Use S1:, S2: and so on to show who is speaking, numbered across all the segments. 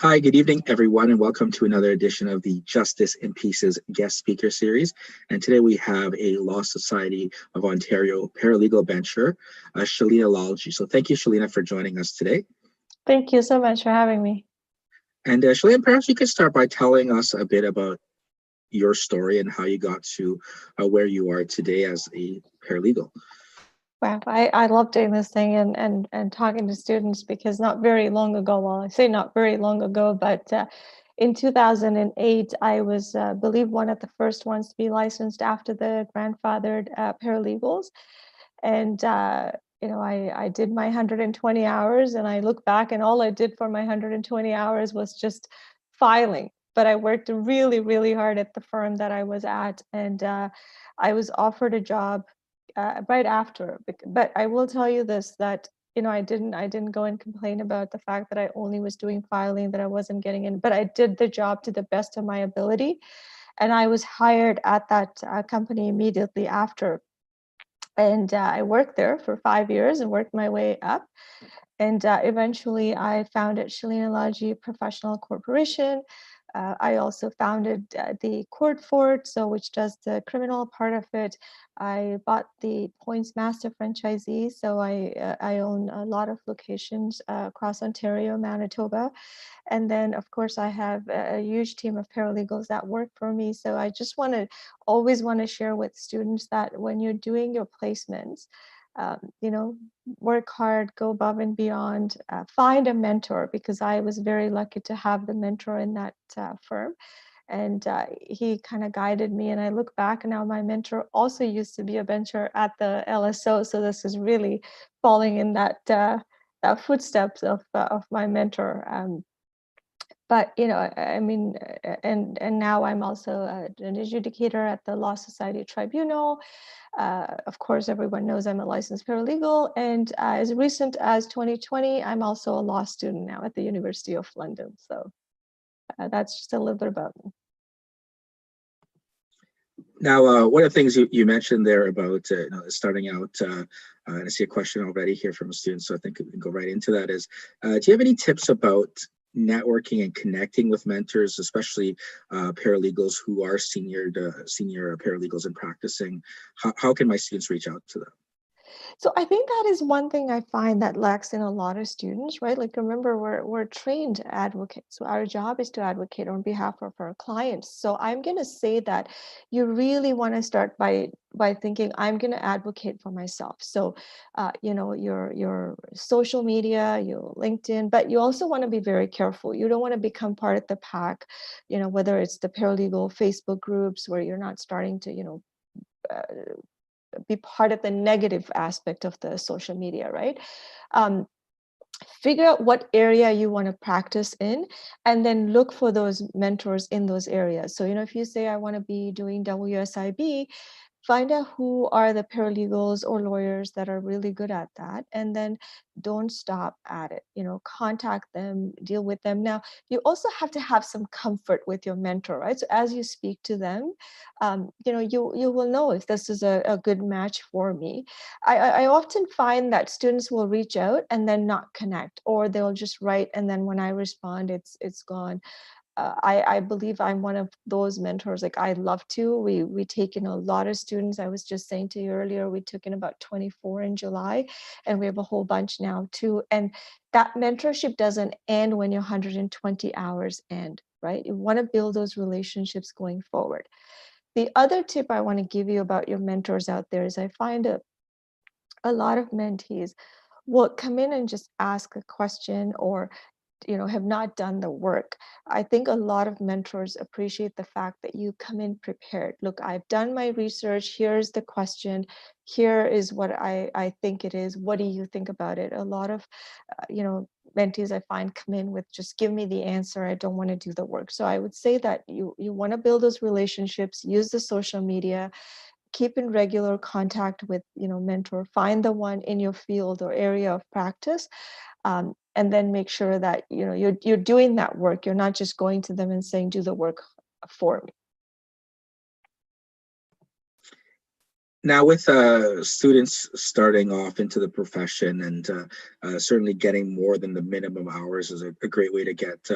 S1: Hi, good evening, everyone, and welcome to another edition of the Justice in Pieces guest speaker series. And today we have a Law Society of Ontario paralegal bencher, Shelina Lalji. So thank you, Shelina, for joining us today.
S2: Thank you so much for having me.
S1: And Shelina, perhaps you could start by telling us a bit about your story and how you got to where you are today as a paralegal.
S2: Wow, I love doing this thing and talking to students because not very long ago, well, I say not very long ago, but in 2008, I was, believe, one of the first ones to be licensed after the grandfathered paralegals. And, I did my 120 hours and I look back and all I did for my 120 hours was just filing. But I worked really, really hard at the firm that I was at. And I was offered a job right after. But I will tell you this, that I didn't go and complain about the fact that I only was doing filing, that I wasn't getting in, but I did the job to the best of my ability. And I was hired at that company immediately after. And I worked there for 5 years and worked my way up. And eventually I founded Shelina Lalji Professional Corporation. I also founded the Court Fort, which does the criminal part of it. I bought the Points Master franchisee, so I own a lot of locations across Ontario, Manitoba. And then, of course, I have a huge team of paralegals that work for me. So I just always want to share with students that when you're doing your placements, work hard, go above and beyond, find a mentor, because I was very lucky to have the mentor in that firm. And he kind of guided me. And I look back and now my mentor also used to be a bencher at the LSO. So this is really falling in that footsteps of my mentor. But I mean, and now I'm also an adjudicator at the Law Society Tribunal. Of course, everyone knows I'm a licensed paralegal, and as recent as 2020, I'm also a law student now at the University of London. So that's just a little bit about me.
S1: Now, one of the things you mentioned there about starting out, and I see a question already here from a student, so I think we can go right into that, is do you have any tips about networking and connecting with mentors, especially paralegals who are senior paralegals and practicing? How can my students reach out to them?
S2: So I think that is one thing I find that lacks in a lot of students, right? Like, remember, we're trained advocates. So our job is to advocate on behalf of our clients. So I'm going to say that you really want to start by thinking, I'm going to advocate for myself. So, your social media, your LinkedIn, but you also want to be very careful. You don't want to become part of the pack, whether it's the paralegal Facebook groups where you're not starting to, uh, be part of the negative aspect of the social media, right? Um, Figure out what area you want to practice in, and then look for those mentors in those areas. So, if you say, I want to be doing WSIB, find out who are the paralegals or lawyers that are really good at that, and then don't stop at it. Contact them, deal with them. Now, you also have to have some comfort with your mentor, right? So as you speak to them, you will know if this is a good match for me. I often find that students will reach out and then not connect, or they'll just write, and then when I respond, it's gone. I believe I'm one of those mentors. Like, I love to. We take in a lot of students. I was just saying to you earlier, we took in about 24 in July, and we have a whole bunch now too. And that mentorship doesn't end when your 120 hours end, right? You want to build those relationships going forward. The other tip I want to give you about your mentors out there is I find a lot of mentees will come in and just ask a question, or have not done the work. I think a lot of mentors appreciate the fact that you come in prepared. Look, I've done my research. Here's the question. Here is what I think it is. What do you think about it? A lot of, mentees I find come in with, just give me the answer. I don't want to do the work. So I would say that you want to build those relationships, use the social media, keep in regular contact with, mentor, find the one in your field or area of practice. And then make sure that you're doing that work. You're not just going to them and saying, do the work for me.
S1: Now, with students starting off into the profession and certainly getting more than the minimum hours is a great way to get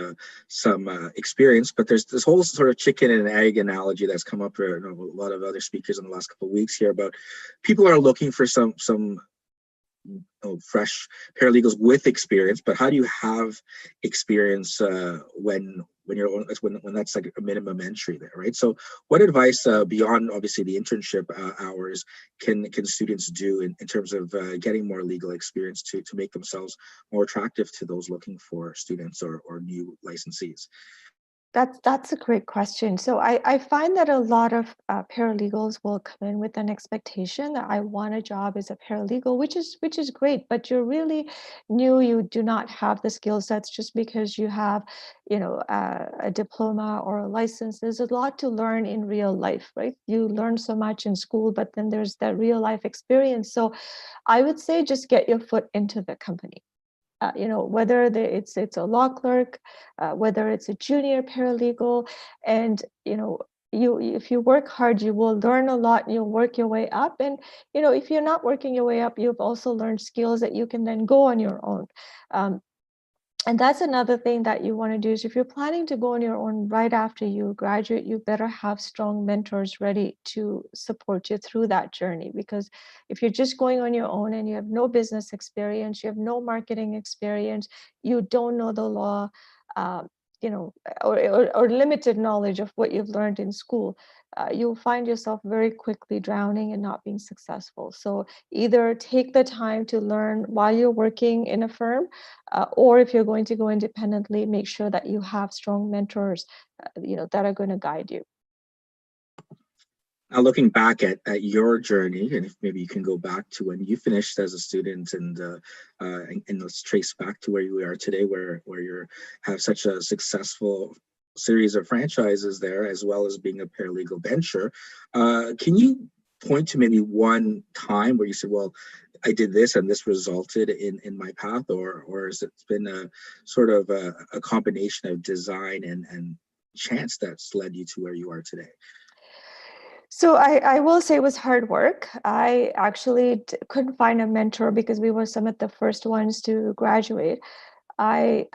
S1: some experience. But there's this whole sort of chicken and egg analogy that's come up for a lot of other speakers in the last couple of weeks here about people are looking for some fresh paralegals with experience, but how do you have experience when you're when that's like a minimum entry there, right? So, what advice beyond obviously the internship hours can students do in terms of getting more legal experience to make themselves more attractive to those looking for students or new licensees?
S2: That's a great question. So I find that a lot of paralegals will come in with an expectation that I want a job as a paralegal, which is great, but you're really new. You do not have the skill sets just because you have, a diploma or a license. There's a lot to learn in real life, right? You learn so much in school, but then there's that real life experience. So I would say just get your foot into the company. Whether it's a law clerk, whether it's a junior paralegal, and you if you work hard, you will learn a lot. And you'll work your way up, and if you're not working your way up, you've also learned skills that you can then go on your own. Um, and that's another thing that you want to do is if you're planning to go on your own right after you graduate, you better have strong mentors ready to support you through that journey. Because if you're just going on your own and you have no business experience, you have no marketing experience, you don't know the law, uh, or limited knowledge of what you've learned in school, you'll find yourself very quickly drowning and not being successful. So either take the time to learn while you're working in a firm, or if you're going to go independently, make sure that you have strong mentors, that are going to guide you.
S1: Now, looking back at your journey, and if maybe you can go back to when you finished as a student, and let's trace back to where you are today, where you have such a successful series of franchises there, as well as being a paralegal bencher. Can you point to maybe one time where you said, "Well, I did this, and this resulted in my path," or has it been a sort of a combination of design and chance that's led you to where you are today?
S2: So I will say it was hard work. I actually couldn't find a mentor because we were some of the first ones to graduate. I,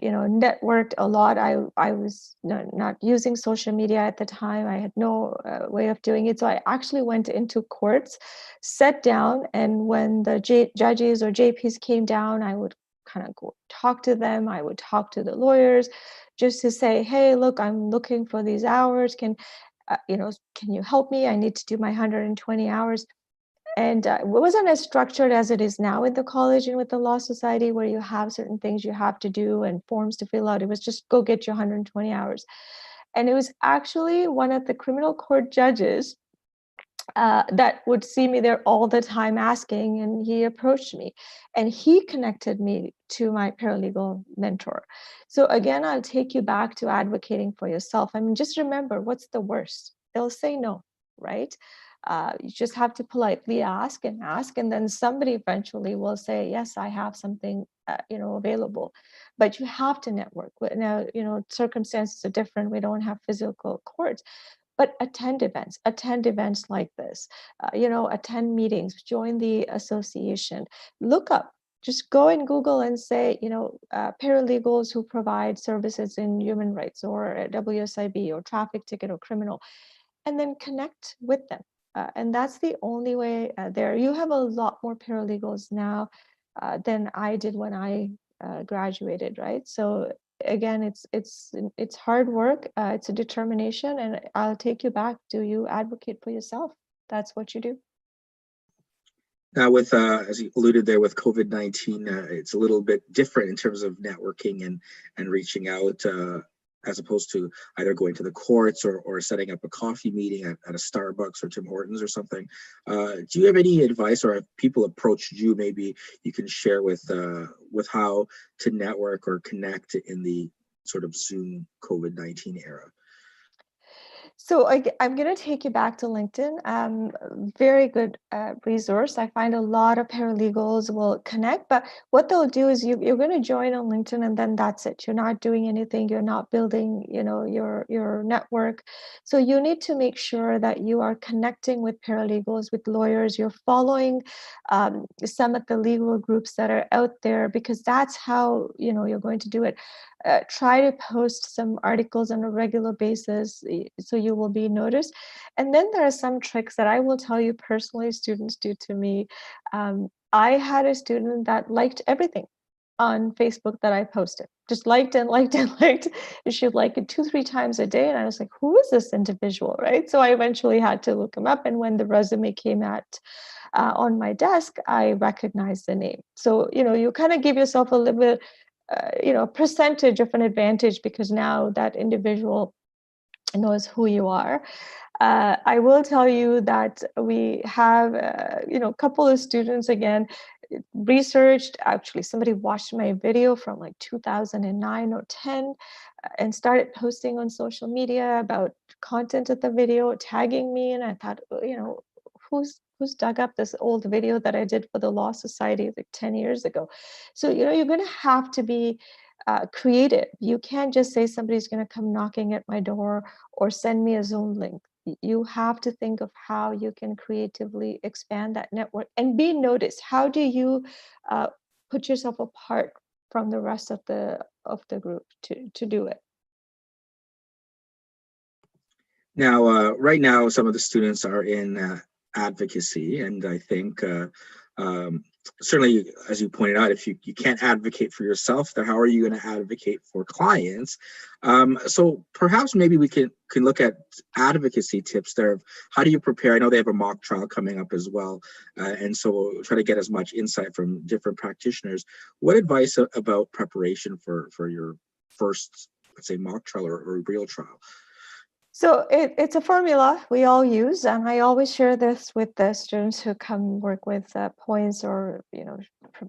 S2: networked a lot. I was not using social media at the time. I had no way of doing it. So I actually went into courts, sat down, and when the judges or JPs came down, I would kind of go talk to them. I would talk to the lawyers just to say, hey, look, I'm looking for these hours. Can you help me? I need to do my 120 hours. And it wasn't as structured as it is now with the college and with the law society, where you have certain things you have to do and forms to fill out. It was just go get your 120 hours. And it was actually one of the criminal court judges that would see me there all the time asking, and he approached me and he connected me to my paralegal mentor. So again, I'll take you back to advocating for yourself. I mean, just remember, what's the worst? They'll say no, right? You just have to politely ask, and then somebody eventually will say, yes, I have something available. But you have to network. Now, circumstances are different. We don't have physical courts, but attend events like this, attend meetings, join the association, look up, just go in Google and say, paralegals who provide services in human rights or WSIB or traffic ticket or criminal, and then connect with them. And that's the only way there. You have a lot more paralegals now than I did when I graduated, right? So again, it's hard work. It's a determination, and I'll take you back. Do you advocate for yourself? That's what you do.
S1: Now, with as you alluded there with COVID-19, it's a little bit different in terms of networking and reaching out, as opposed to either going to the courts or setting up a coffee meeting at a Starbucks or Tim Hortons or something. Do you have any advice, or if people approached you, maybe you can share with how to network or connect in the sort of Zoom COVID-19 era?
S2: So I'm going to take you back to LinkedIn. Very good resource. I find a lot of paralegals will connect, but what they'll do is you're going to join on LinkedIn, and then that's it. You're not doing anything. You're not building, your network. So you need to make sure that you are connecting with paralegals, with lawyers. You're following some of the legal groups that are out there, because that's how you're going to do it. Try to post some articles on a regular basis, so you will be noticed. And then there are some tricks that I will tell you personally students do to me. I had a student that liked everything on Facebook that I posted, just liked and liked and liked. And she'd like it 2-3 times a day. And I was like, who is this individual? Right. So I eventually had to look him up. And when the resume came on my desk, I recognized the name. So, you kind of give yourself a little bit percentage of an advantage, because now that individual knows who you are. I will tell you that we have, a couple of students again researched. Actually, somebody watched my video from like 2009 or 10 and started posting on social media about content of the video, tagging me, and I thought, who's dug up this old video that I did for the Law Society like 10 years ago. So you're going to have to be creative. You can't just say somebody's going to come knocking at my door or send me a Zoom link. You have to think of how you can creatively expand that network and be noticed. How do you uh, put yourself apart from the rest of the group to do it?
S1: Now, right now, some of the students are in advocacy, and I think um, certainly, as you pointed out, if you can't advocate for yourself, then how are you going to advocate for clients? So perhaps maybe we can look at advocacy tips there. Of how do you prepare? I know they have a mock trial coming up as well, and so we'll try to get as much insight from different practitioners. What advice about preparation for your first, let's say, mock trial or real trial?
S2: So it's a formula we all use, and I always share this with the students who come work with points or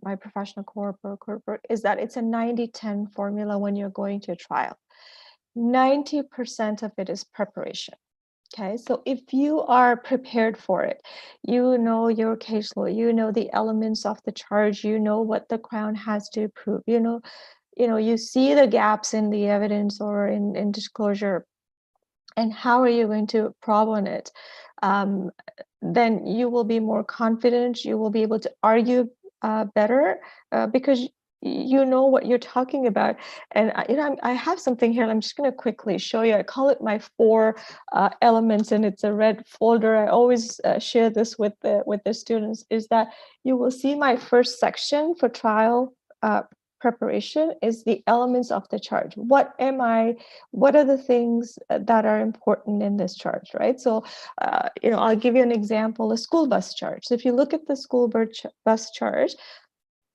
S2: my professional corporate, is that it's a 90-10 formula when you're going to a trial. 90% of it is preparation. Okay, so if you are prepared for it, you know your case law, you know the elements of the charge, you know what the Crown has to prove, you see the gaps in the evidence or in disclosure, and how are you going to probe on it. um, then you will be more confident, you will be able to argue better, because you know what you're talking about. And I have something here, I'm just going to quickly show you. I call it my 4 elements, and it's a red folder. I always share this with the students, is that you will see my first section for trial preparation is the elements of the charge. What are the things that are important in this charge, right? So I'll give you an example: a school bus charge. So if you look at the bus charge,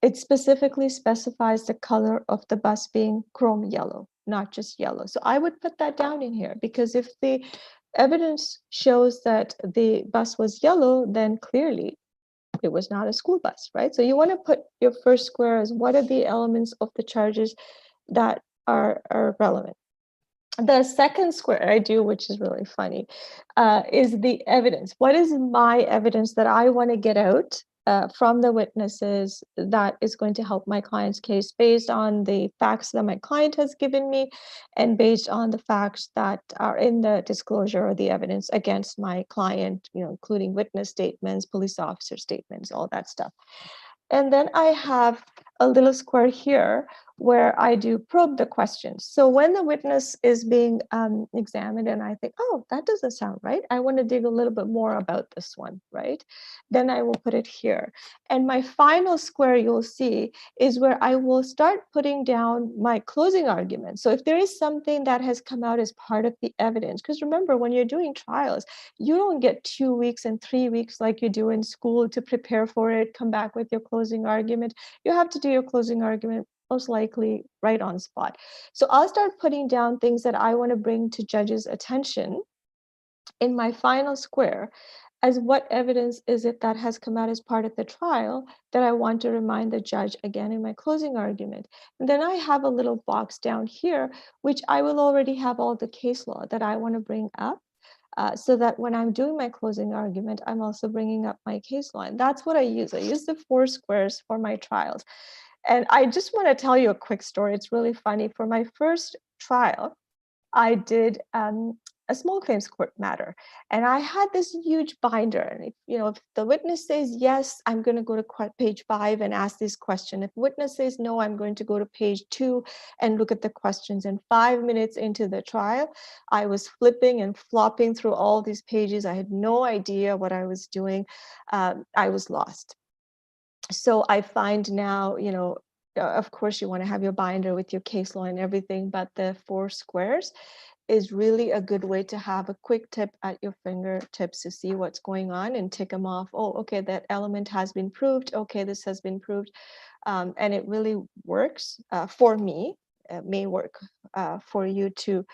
S2: it specifically specifies the color of the bus being chrome yellow, not just yellow. So I would put that down in here, because if the evidence shows that the bus was yellow, then clearly it was not a school bus, right? So you want to put your first square as what are the elements of the charges that are relevant. The second square I do, which is really funny, is the evidence. What is my evidence that I want to get out from the witnesses that is going to help my client's case, based on the facts that my client has given me and based on the facts that are in the disclosure or the evidence against my client, including witness statements, police officer statements, all that stuff. And then I have a little square here where I do probe the questions. So when the witness is being examined and I think, oh, that doesn't sound right, I want to dig a little bit more about this one, right? Then I will put it here. And my final square you'll see is where I will start putting down my closing argument. So if there is something that has come out as part of the evidence, because remember, when you're doing trials, you don't get 2 weeks and 3 weeks like you do in school to prepare for it, come back with your closing argument. You have to do your closing argument most likely right on spot. So I'll start putting down things that I want to bring to judges' attention in my final square as what evidence is it that has come out as part of the trial that I want to remind the judge again in my closing argument. And then I have a little box down here, which I will already have all the case law that I want to bring up. so that when I'm doing my closing argument, I'm also bringing up my case law. And that's what I use. I use the 4 squares for my trials. And I just want to tell you a quick story. It's really funny. For my first trial, I did a small claims court matter, and I had this huge binder. And if the witness says yes, I'm going to go to page 5 and ask this question. If witness says no, I'm going to go to page 2 and look at the questions. And 5 minutes into the trial, I was flipping and flopping through all these pages. I had no idea what I was doing. I was lost. So I find now, of course, you want to have your binder with your case law and everything, but the 4 squares is really a good way to have a quick tip at your fingertips to see what's going on and tick them off. Oh, okay, that element has been proved. Okay, this has been proved. And it really works for me. It may work for you too.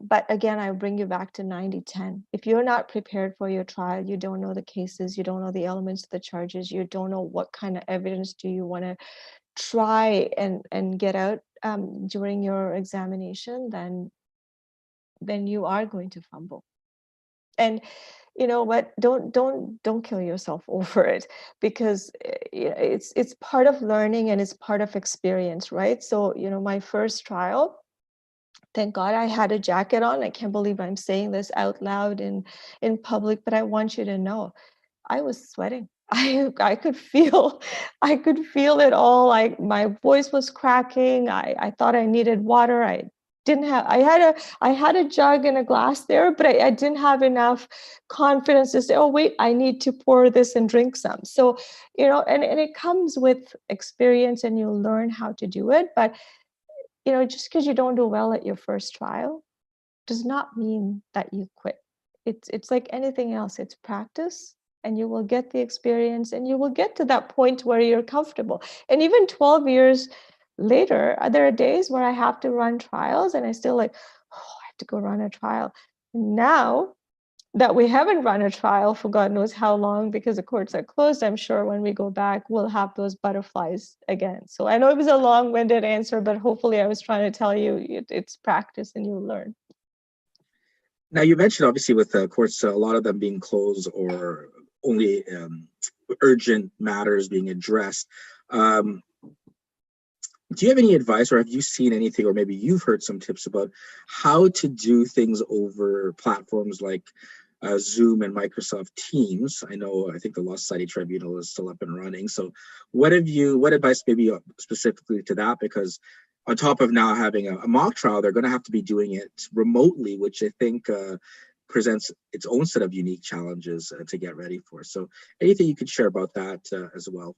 S2: But again, I bring you back to 90-10. If you're not prepared for your trial, you don't know the cases, you don't know the elements of the charges, you don't know what kind of evidence do you want to try and get out during your examination, then you are going to fumble. And you know what? Don't kill yourself over it, because it's part of learning and it's part of experience, right? So my first trial, thank God I had a jacket on. I can't believe I'm saying this out loud in public, but I want you to know I was sweating. I could feel I could feel it all. Like my voice was cracking. I thought I needed water. I didn't have I had a jug and a glass there, but I didn't have enough confidence to say, oh wait, I need to pour this and drink some. So, and it comes with experience and you'll learn how to do it. But just because you don't do well at your first trial does not mean that you quit. It's like anything else. It's practice, and you will get the experience, and you will get to that point where you're comfortable. And even 12 years later, there are days where I have to run trials, and I still like, oh, I have to go run a trial. Now that we haven't run a trial for God knows how long because the courts are closed, I'm sure when we go back, we'll have those butterflies again. So I know it was a long-winded answer, but hopefully I was trying to tell you it's practice and you'll learn.
S1: Now, you mentioned obviously with the courts, a lot of them being closed or only urgent matters being addressed. Do you have any advice, or have you seen anything, or maybe you've heard some tips about how to do things over platforms like Zoom and Microsoft Teams? I think the Law Society Tribunal is still up and running. So what advice maybe specifically to that? Because on top of now having a mock trial, they're going to have to be doing it remotely, which I think presents its own set of unique challenges to get ready for. So anything you could share about that as well?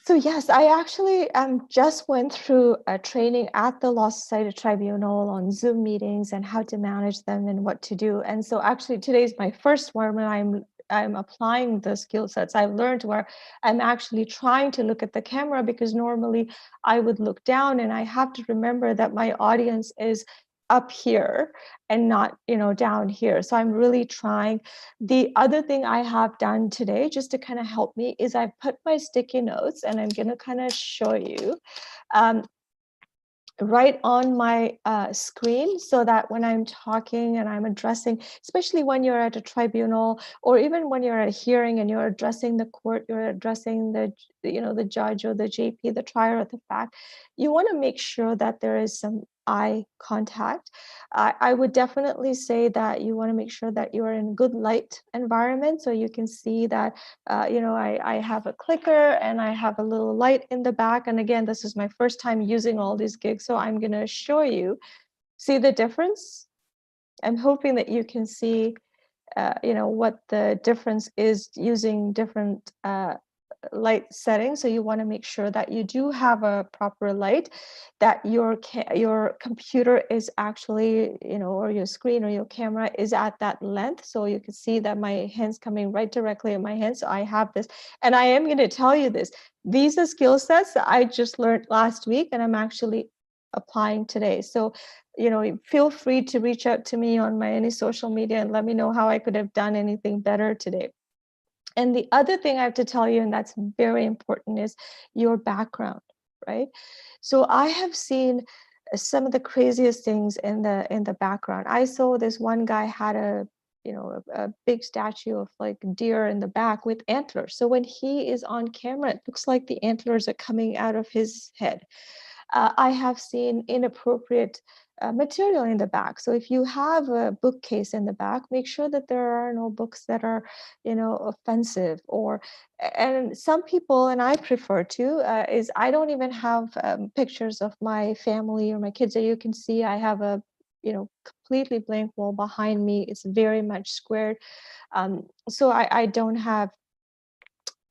S2: So yes, I actually just went through a training at the Law Society Tribunal on Zoom meetings and how to manage them and what to do. And so actually today's my first one when I'm applying the skill sets I've learned, where I'm actually trying to look at the camera, because normally I would look down, and I have to remember that my audience is up here and not down here. So I'm really trying. The other thing I have done today, just to kind of help me, is I put my sticky notes, and I'm going to kind of show you right on my screen, so that when I'm talking and I'm addressing, especially when you're at a tribunal or even when you're at a hearing and you're addressing the court, you're addressing the judge or the JP, the trier of the fact, you want to make sure that there is some eye contact. I would definitely say that you want to make sure that you are in good light environment, so you can see that I have a clicker and I have a little light in the back. And again, this is my first time using all these gigs, so I'm going to show you. See the difference? I'm hoping that you can see what the difference is using different light settings. So you want to make sure that you do have a proper light, that your computer is actually, or your screen or your camera is at that length. So you can see that my hand's coming right directly in my hand. So I have this, and I am going to tell you this. These are skill sets that I just learned last week, and I'm actually applying today. So feel free to reach out to me on any social media and let me know how I could have done anything better today. And the other thing I have to tell you, and that's very important, is your background, right? So I have seen some of the craziest things in the background. I saw this one guy had a a big statue of like deer in the back with antlers. So when he is on camera, it looks like the antlers are coming out of his head. I have seen inappropriate material in the back. So if you have a bookcase in the back, make sure that there are no books that are, offensive or, and some people, and I prefer to, is I don't even have pictures of my family or my kids that you can see. I have a, completely blank wall behind me. It's very much squared. So I don't have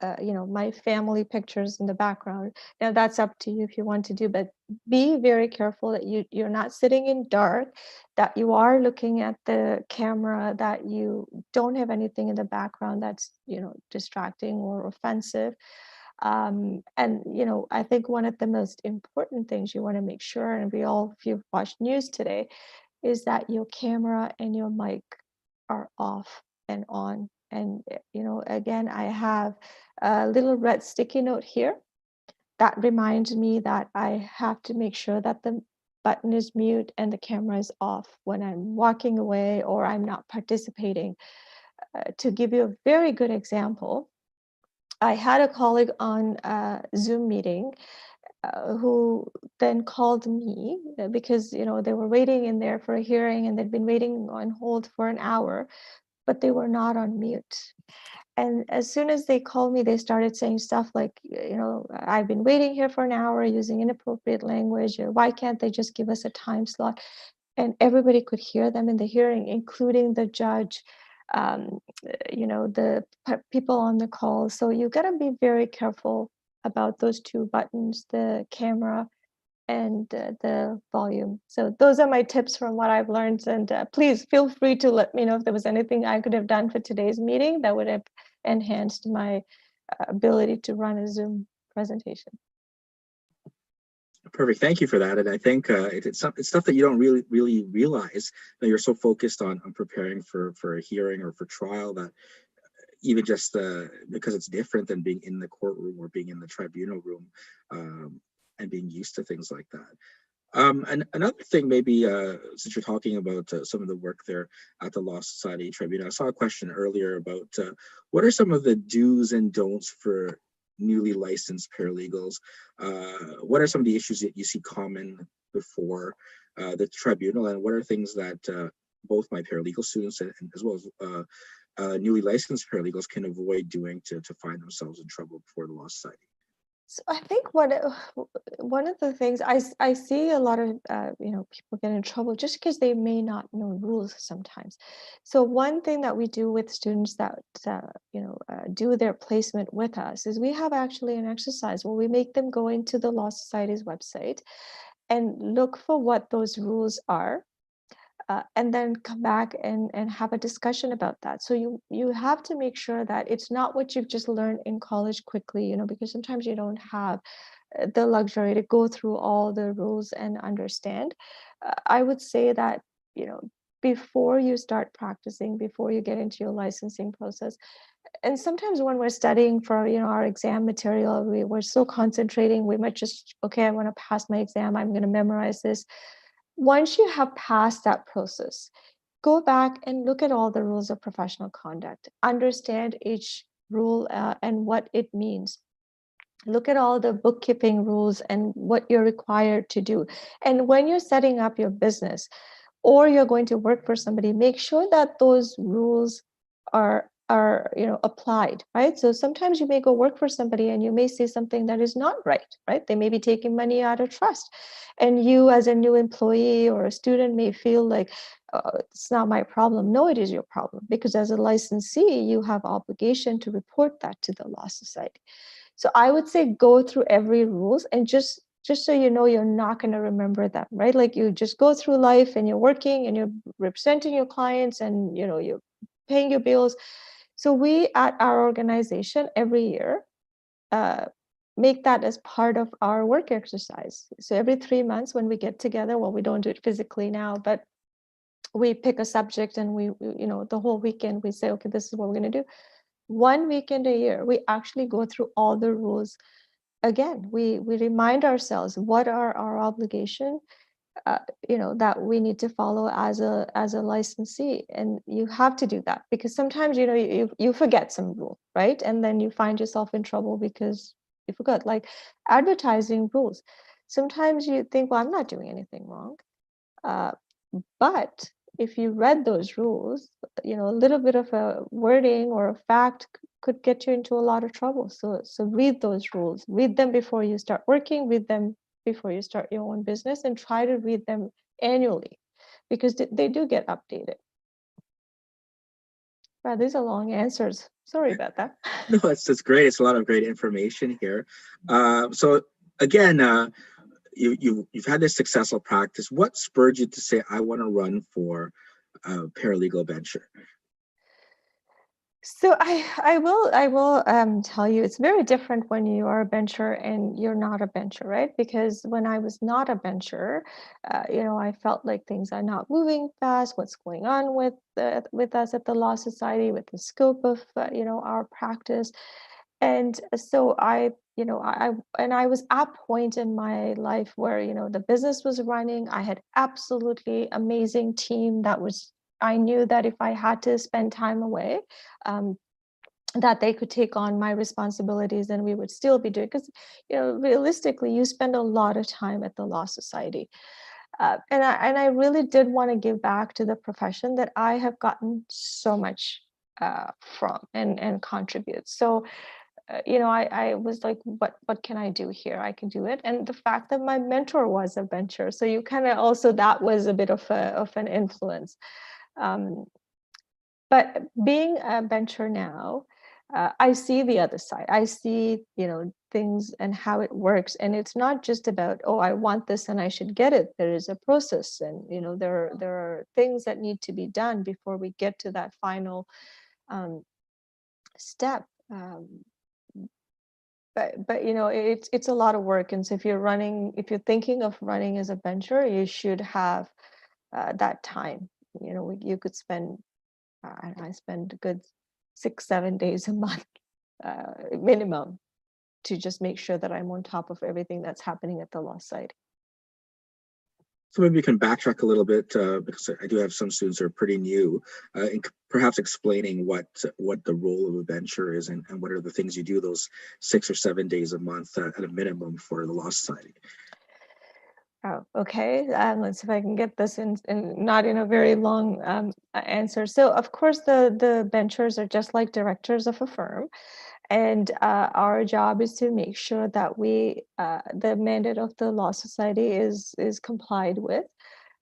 S2: my family pictures in the background. Now that's up to you if you want to do, but be very careful that you're not sitting in dark, that you are looking at the camera, that you don't have anything in the background that's distracting or offensive. And I think one of the most important things you want to make sure, and we all, if you've watched news today, is that your camera and your mic are off and on. And again, I have a little red sticky note here that reminds me that I have to make sure that the button is mute and the camera is off when I'm walking away or I'm not participating. To give you a very good example, I had a colleague on a Zoom meeting who then called me because they were waiting in there for a hearing and they'd been waiting on hold for an hour, but they were not on mute. And as soon as they called me, they started saying stuff like, I've been waiting here for an hour using inappropriate language. Why can't they just give us a time slot? And everybody could hear them in the hearing, including the judge, um, the people on the call. So you got to be very careful about those two buttons, the camera and the volume. So those are my tips from what I've learned. And please feel free to let me know if there was anything I could have done for today's meeting that would have enhanced my ability to run a Zoom presentation.
S1: Perfect. Thank you for that. And I think it's stuff that you don't really realize that you're so focused on preparing for a hearing or for trial that even just because it's different than being in the courtroom or being in the tribunal room and being used to things like that. And another thing, maybe since you're talking about some of the work there at the Law Society Tribunal, I saw a question earlier about what are some of the do's and don'ts for newly licensed paralegals? What are some of the issues that you see common before the tribunal, and what are things that both my paralegal students and as well as newly licensed paralegals can avoid doing to find themselves in trouble before the Law Society?
S2: So I think one of the things I see a lot of people get in trouble just because they may not know rules sometimes. So one thing that we do with students that do their placement with us is we have actually an exercise where we make them go into the Law Society's website and look for what those rules are, and then come back and have a discussion about that. So you have to make sure that it's not what you've just learned in college quickly, because sometimes you don't have the luxury to go through all the rules and understand. I would say that, before you start practicing, before you get into your licensing process, and sometimes when we're studying for, our exam material, we're so concentrating, we might just, okay, I want to pass my exam, I'm going to memorize this. Once you have passed that process, go back and look at all the rules of professional conduct, understand each rule and what it means. Look at all the bookkeeping rules and what you're required to do. And when you're setting up your business or you're going to work for somebody, make sure that those rules are applied, right? So sometimes you may go work for somebody and you may say something that is not right? They may be taking money out of trust, and you as a new employee or a student may feel like, it's not my problem. No, it is your problem, because as a licensee you have obligation to report that to the Law Society. So I would say go through every rules, and just so you're not going to remember them, right? Like you just go through life and you're working and you're representing your clients and you're paying your bills. So we at our organization every year uh, make that as part of our work exercise. So every 3 months when we get together, well, we don't do it physically now, but we pick a subject and we the whole weekend we say, okay, this is what we're going to do. One weekend a year, we actually go through all the rules again. We remind ourselves what are our obligations, uh, that we need to follow as a licensee, and you have to do that because sometimes you forget some rule, right? And then you find yourself in trouble because you forgot, like advertising rules. Sometimes you think, well, I'm not doing anything wrong, uh, but if you read those rules, a little bit of a wording or a fact could get you into a lot of trouble. So read those rules, read them before you start working, read them before you start your own business, and try to read them annually because they do get updated. Wow, these are long answers. Sorry about that.
S1: No, it's great. It's a lot of great information here. So again, you've had this successful practice. What spurred you to say, I want to run for paralegal venture?
S2: So I will tell you, it's very different when you are a bencher and you're not a bencher, right? Because when I was not a bencher, I felt like things are not moving fast. What's going on with us at the Law Society, with the scope of our practice, and so I was at a point in my life where the business was running. I had absolutely amazing team that was. I knew that if I had to spend time away, um, that they could take on my responsibilities and we would still be doing, because realistically you spend a lot of time at the Law Society, and I really did want to give back to the profession that I have gotten so much from and contribute. So I was like, what can I do here? I can do it. And the fact that my mentor was a bencher, so you kind of also, that was a bit of an influence. um, but being a bencher now, I see the other side. I see, things and how it works. And it's not just about, oh, I want this and I should get it. There is a process, and there are things that need to be done before we get to that final um, step. But it's a lot of work. And so if you're thinking of running as a bencher, you should have that time. You could spend, I spend a good 6-7 days a month minimum to just make sure that I'm on top of everything that's happening at the law site.
S1: So maybe you can backtrack a little bit because I do have some students who are pretty new, and perhaps explaining what the role of a venture is, and what are the things you do those 6 or 7 days a month at a minimum for the Law Society.
S2: Oh, okay. Let's see if I can get this in not in a very long answer. So, of course, the benchers are just like directors of a firm, and our job is to make sure that the mandate of the Law Society is complied with.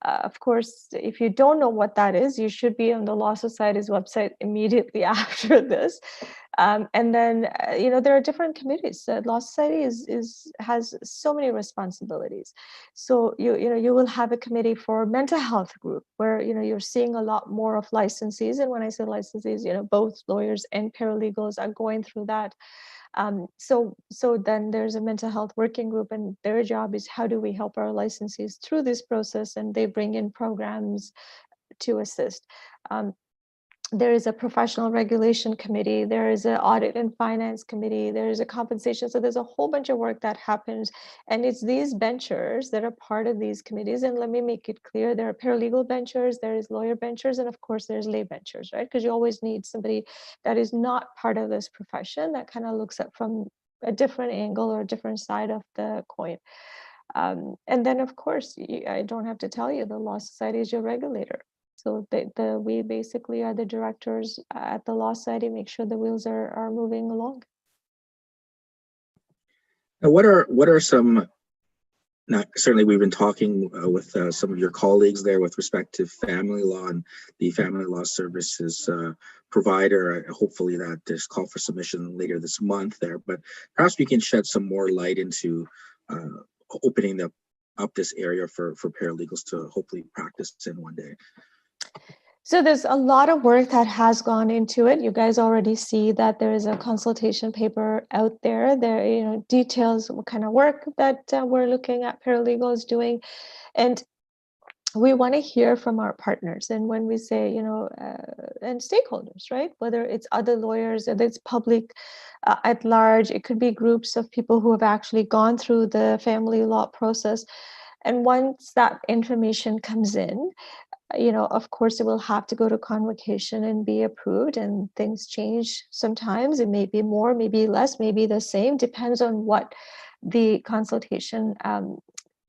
S2: Of course, if you don't know what that is, you should be on the Law Society's website immediately after this. And then, there are different committees. The Law Society has so many responsibilities. So you will have a committee for mental health group where you're seeing a lot more of licensees. And when I say licensees, both lawyers and paralegals are going through that. So then there's a mental health working group, and their job is, how do we help our licensees through this process? And they bring in programs to assist. Um, there is a professional regulation committee, there is an audit and finance committee, there is a compensation. So there's a whole bunch of work that happens, and it's these benchers that are part of these committees. And let me make it clear, there are paralegal benchers, there is lawyer benchers, and of course there's lay benchers, right? Because you always need somebody that is not part of this profession, that kind of looks at from a different angle or a different side of the coin. And then of course, I don't have to tell you, the Law Society is your regulator. So we basically are the directors at the Law Society, make sure the wheels are moving along.
S1: Now, what are some? Now, certainly, we've been talking with some of your colleagues there with respect to family law and the family law services provider. Hopefully, that there's call for submission later this month there. But perhaps we can shed some more light into opening up this area for paralegals to hopefully practice in one day.
S2: So there's a lot of work that has gone into it. You guys already see that there is a consultation paper out there. There, details what kind of work that we're looking at paralegals doing, and we want to hear from our partners. And when we say, and stakeholders, right? Whether it's other lawyers, whether it's public at large, it could be groups of people who have actually gone through the family law process. And once that information comes in, of course, it will have to go to convocation and be approved, and things change sometimes. It may be more, maybe less, maybe the same, depends on what the consultation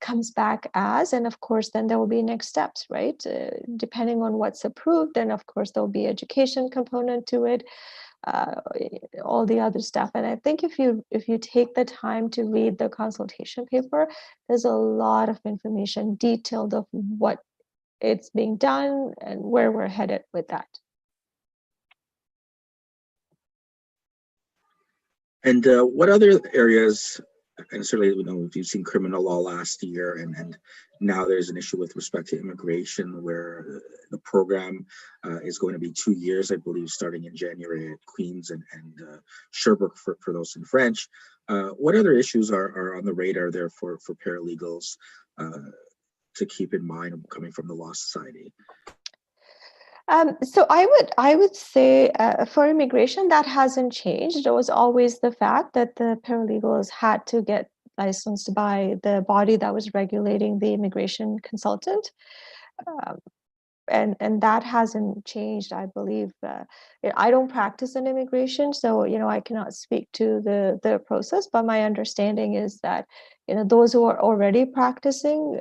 S2: comes back as. And of course, then there will be next steps, right? Depending on what's approved, then of course, there'll be education component to it, uh, all the other stuff. And I think if you take the time to read the consultation paper, there's a lot of information detailed of what it's being done and where we're headed with that.
S1: And what other areas, and certainly, you've seen criminal law last year, and now there's an issue with respect to immigration where the program is going to be 2 years, I believe, starting in January at Queens and Sherbrooke for those in French. What other issues are on the radar there for paralegals to keep in mind coming from the Law Society?
S2: So I would say for immigration, that hasn't changed. It was always the fact that the paralegals had to get licensed by the body that was regulating the immigration consultant. And that hasn't changed, I believe. I don't practice in immigration, so I cannot speak to the process. But my understanding is that those who are already practicing,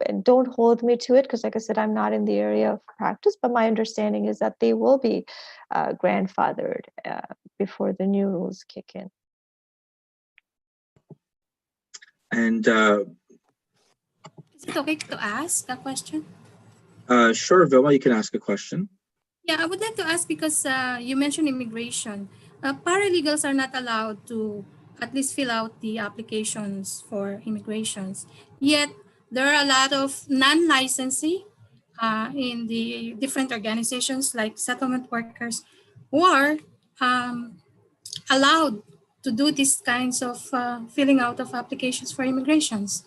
S2: and don't hold me to it, because like I said, I'm not in the area of practice, but my understanding is that they will be grandfathered before the new rules kick in.
S1: And
S3: is it okay to ask a question?
S1: Sure, Vilma, you can ask a question.
S3: Yeah, I would like to ask because you mentioned immigration. Paralegals are not allowed to at least fill out the applications for immigrations. Yet there are a lot of non-licensee in the different organizations like settlement workers who are allowed to do these kinds of filling out of applications for immigrations.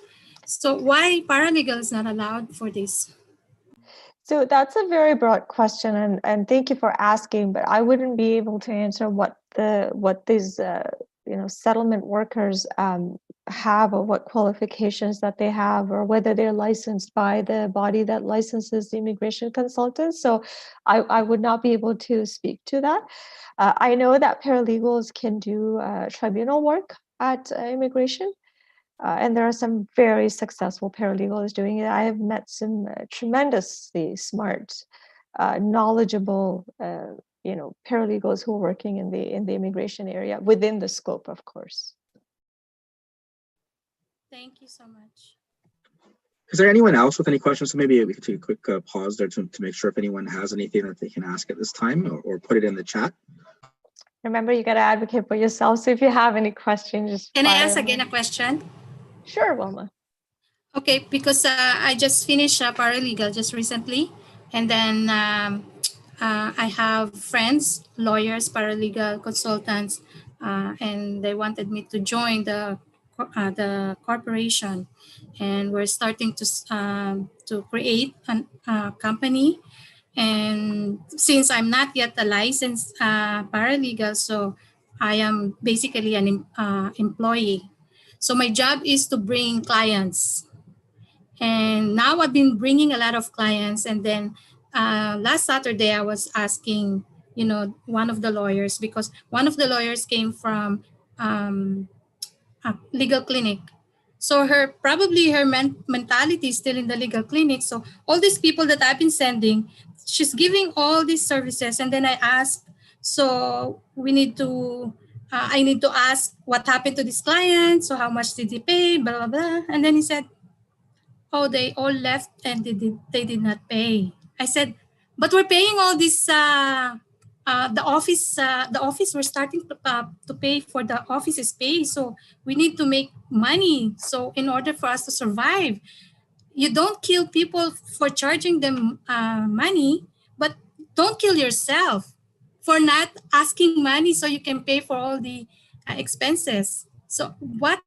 S3: So why paralegal is not allowed for this?
S2: So that's a very broad question, and thank you for asking, but I wouldn't be able to answer what these settlement workers have, or what qualifications that they have, or whether they're licensed by the body that licenses the immigration consultants. So I would not be able to speak to that. I know that paralegals can do tribunal work at immigration. And there are some very successful paralegals doing it. I have met some tremendously smart, knowledgeable, paralegals who are working in the immigration area within the scope, of course.
S3: Thank you so much.
S1: Is there anyone else with any questions? So maybe we could take a quick pause there to make sure if anyone has anything that they can ask at this time, or put it in the chat.
S2: Remember, you got to advocate for yourself. So if you have any questions, just
S3: can I ask again a question?
S2: Sure, Wilma.
S3: Okay, because I just finished paralegal just recently, and then I have friends, lawyers, paralegal consultants, and they wanted me to join the corporation, and we're starting to create a company. And since I'm not yet a licensed paralegal, so I am basically an employee. So my job is to bring clients. And now I've been bringing a lot of clients. And then last Saturday, I was asking, one of the lawyers, because one of the lawyers came from a legal clinic. So probably her mentality is still in the legal clinic. So all these people that I've been sending, she's giving all these services. And then I asked, so I need to ask what happened to this client. So how much did he pay, blah, blah, blah. And then he said, oh, they all left and they did not pay. I said, but we're paying all this, the office, we're starting to pay for the office's pay. So we need to make money. So in order for us to survive, you don't kill people for charging them money, but don't kill yourself for not asking money so you can pay for all the expenses. So what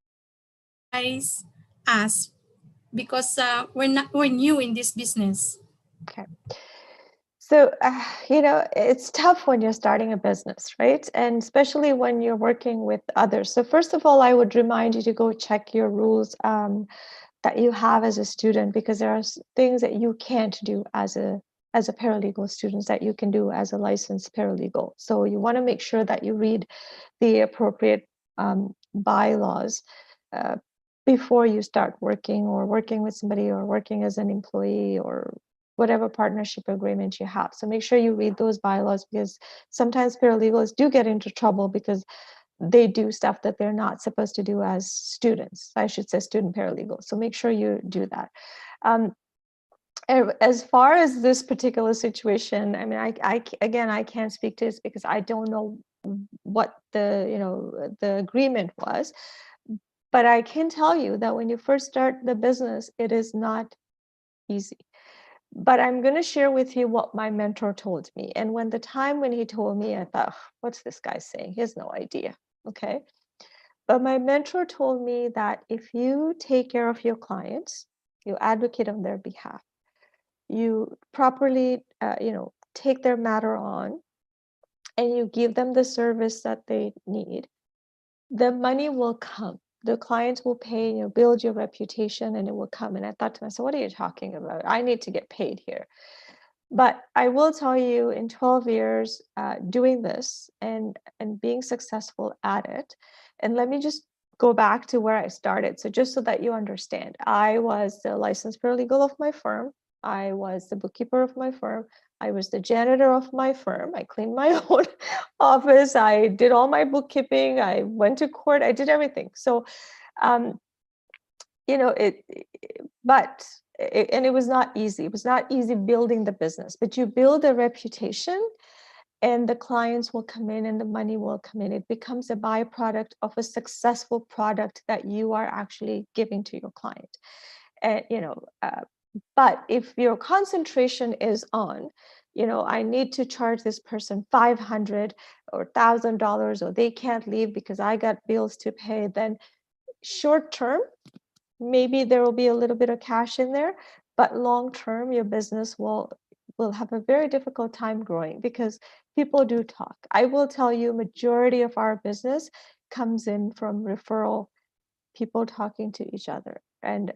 S3: guys ask, because we're new in this business.
S2: Okay. So, it's tough when you're starting a business, right? And especially when you're working with others. So, first of all, I would remind you to go check your rules that you have as a student, because there are things that you can't do as a paralegal student that you can do as a licensed paralegal. So, you want to make sure that you read the appropriate bylaws uh, before you start working or working with somebody or working as an employee or whatever partnership agreement you have. So make sure you read those bylaws, because sometimes paralegals do get into trouble because they do stuff that they're not supposed to do as students. I should say student paralegals. So make sure you do that. Um, as far as this particular situation, I mean, again, I can't speak to this because I don't know what the agreement was. But I can tell you that when you first start the business, it is not easy. But I'm going to share with you what my mentor told me. And when the time when he told me, I thought, what's this guy saying? He has no idea. Okay. But my mentor told me that if you take care of your clients, you advocate on their behalf, you properly, take their matter on, and you give them the service that they need, the money will come. The clients will pay, build your reputation, and it will come. And I thought to myself, what are you talking about? I need to get paid here. But I will tell you, in 12 years doing this and being successful at it, and let me just go back to where I started. So just so that you understand, I was the licensed paralegal of my firm. I was the bookkeeper of my firm. I was the janitor of my firm. I cleaned my own office. I did all my bookkeeping. I went to court. I did everything. So, um, but and it was not easy. It was not easy building the business, but you build a reputation, and the clients will come in and the money will come in. It becomes a byproduct of a successful product that you are actually giving to your client. And but if your concentration is on, I need to charge this person 500 or $1,000, or they can't leave because I got bills to pay, then short term, maybe there will be a little bit of cash in there, but long term, your business will have a very difficult time growing, because people do talk. I will tell you, majority of our business comes in from referral, people talking to each other. And